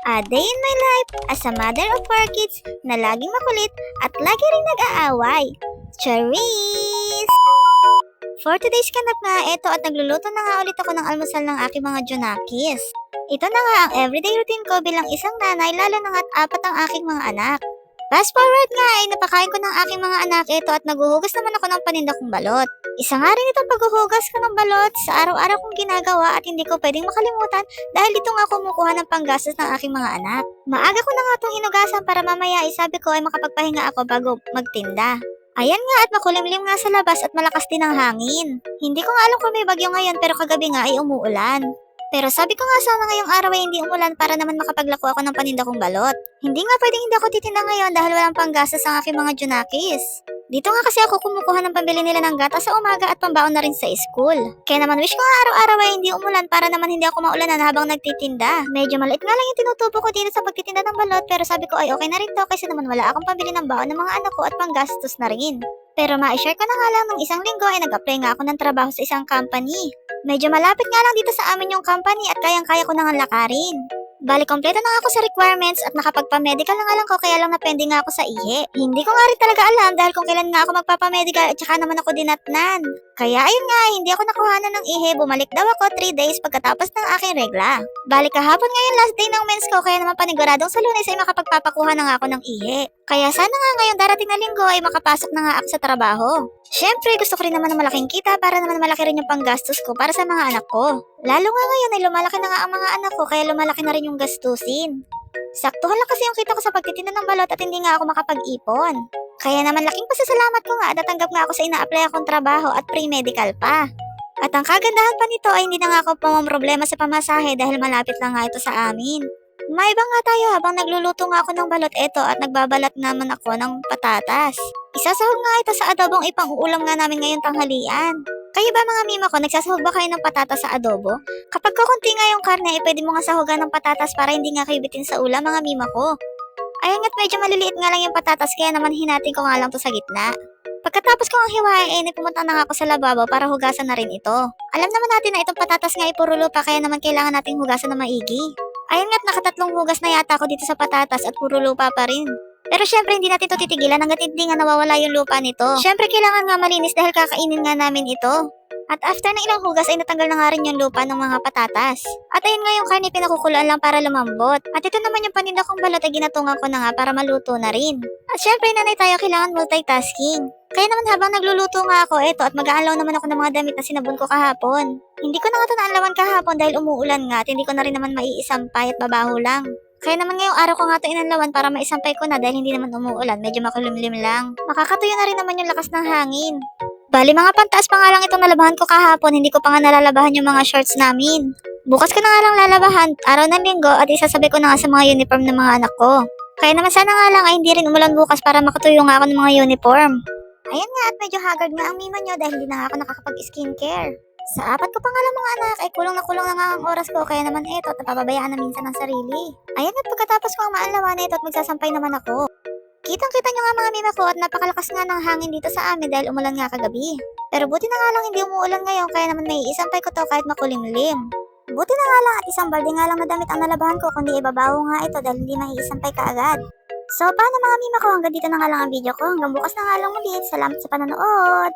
A day in my life as a mother of 4 kids na laging makulit at lagi ring nag-aaway. Charis! For today's ganap nga, eto at nagluluto na nga ulit ako ng almusal ng aking mga Junakis. Ito na nga ang everyday routine ko bilang isang nanay, lalo na nga't 4 ang aking mga anak. Fast forward nga ay napakain ko ng aking mga anak ito at naguhugas naman ako ng paninda kong balot. Isa nga rin itong paghuhugas ko ng balot sa araw-araw kong ginagawa at hindi ko pwedeng makalimutan dahil dito nga kumukuha ng panggastos ng aking mga anak. Maaga ko na nga itong hinugasan para mamaya isabi ko ay makapagpahinga ako bago magtinda. Ayan nga at makulimlim nga sa labas at malakas din ang hangin. Hindi ko nga alam kung may bagyo ngayon pero kagabi nga ay umuulan. Pero sabi ko nga sana ngayong araw ay hindi umulan para naman makapaglako ako ng paninda kong balot. Hindi nga pwedeng hindi ako titinda ngayon dahil walang panggastos ang aking mga Junakis. Dito nga kasi ako kumukuha ng pambili nila ng gatas sa umaga at pambaon na rin sa school. Kaya naman wish ko nga araw-araw ay hindi umulan para naman hindi ako maulanan habang nagtitinda. Medyo maliit nga lang yung tinutubo ko dito sa pagtitinda ng balot pero sabi ko ay okay na rin to kasi naman wala akong pambili ng baon ng mga anak ko at panggastos na rin. Pero ma-share ko na nga lang nung isang linggo ay nag-apply nga ako ng trabaho sa isang company. Medyo malapit nga lang dito sa amin yung company at kayang-kaya ko na nga lakarin. Bali, kompleto na ako sa requirements at nakapagpa-medical na nga lang ko kaya lang napending nga ako sa ihi. Hindi ko nga rin talaga alam dahil kung kailan nga ako magpapa-medical at saka naman ako dinatnan. Kaya ayun nga, hindi ako nakuhanan ng ihi, bumalik daw ako 3 days pagkatapos ng aking regla. Bali, kahapon nga yung last day ng mens ko kaya naman paniguradong sa Lunes ay makapagpapakuha na nga ako ng ihi. Kaya sana nga ngayong darating na linggo ay makapasok na nga ako sa trabaho. Siyempre, gusto ko rin naman ng malaking kita para naman malaki rin yung panggastos ko para sa mga anak ko. Lalo nga ngayon ay lumalaki na nga ang mga anak ko kaya lumalaki na rin yung gastusin. Saktuhan lang kasi yung kita ko sa pagtitinda ng balot at hindi nga ako makapag-ipon. Kaya naman laking pasasalamat ko nga at natanggap nga ako sa ina-apply akong trabaho at pre-medical pa. At ang kagandahan pa nito ay hindi na nga ako problema sa pamasahe dahil malapit lang nga ito sa amin. Maiba nga tayo habang nagluluto nga ako ng balot eto at nagbabalat naman ako ng patatas. Isasahog nga ito sa adobong ipang-uulam nga namin ngayong tanghalian. Kayo ba mga mima ko, nagsasahog ba kayo ng patatas sa adobo? Kapag kukunti nga yung karne ay pwede mo nga sahogan ng patatas para hindi nga kayo bitin sa ulam mga mima ko. Ayun nga't medyo maliliit nga lang yung patatas kaya naman hinatin ko nga lang to sa gitna. Pagkatapos ko ang hiwain ay pumunta na nga ako sa lababo para hugasan na rin ito. Alam naman natin na itong patatas nga ay puro lupa kaya naman kailangan nating hugasan na maigi. Ayun nga't nakatatlong hugas na yata ako dito sa patatas at puro lupa pa rin. Pero syempre hindi natin ito titigilan hanggat hindi nga nawawala yung lupa nito. Syempre kailangan nga malinis dahil kakainin nga namin ito. At after ng ilang hugas ay natanggal na nga rin yung lupa ng mga patatas. At ayun nga yung karne pinakukuluan lang para lumambot. At ito naman yung paninda kong balot ay ginatungan ko na nga para maluto na rin. At syempre nanay tayo kailangan multitasking. Kaya naman habang nagluluto nga ako eto at mag-aalaw naman ako ng mga damit na sinabon ko kahapon. Hindi ko na nga ito naalawan kahapon dahil umuulan nga at hindi ko na rin naman maiisampay at babaho lang. Kaya naman ngayong araw ko nga ito inanlawan para maisampay ko na dahil hindi naman umuulan, medyo makulimlim lang. Makakatuyo na rin naman yung lakas ng hangin. Bali mga pantaas pa nga lang itong nalabahan ko kahapon, hindi ko pa nga nalalabahan yung mga shorts namin. Bukas ko na nga lang lalabahan, araw ng linggo at isasabi ko na nga sa mga uniform ng mga anak ko. Kaya naman sana nga lang ay hindi rin umulan bukas para makatuyo nga ako ng mga uniform. Ayan nga at medyo haggard nga ang mima nyo dahil hindi na nga ako nakakapag-skincare. Sa 4 ko pa nga lang mga anak ay kulong na nga ang oras ko kaya naman eto at napapabayaan na minsan ng sarili. Ayan at pagkatapos ko ang maalawan eto at magsasampay naman ako. Kitang-kita nyo nga mga mima ko at napakalakas nga ng hangin dito sa amin dahil umulan nga kagabi. Pero buti na nga lang hindi umuulan ngayon kaya naman may isampay ko to kahit makulimlim. Buti na nga lang at isang balde nga lang na damit ang nalabahan ko kundi ibabaw nga ito dahil hindi maiisampay kaagad. So paano mga mima ko, hanggang dito na nga lang ang video ko. Hanggang bukas na nga lang muli. Salamat sa panonood!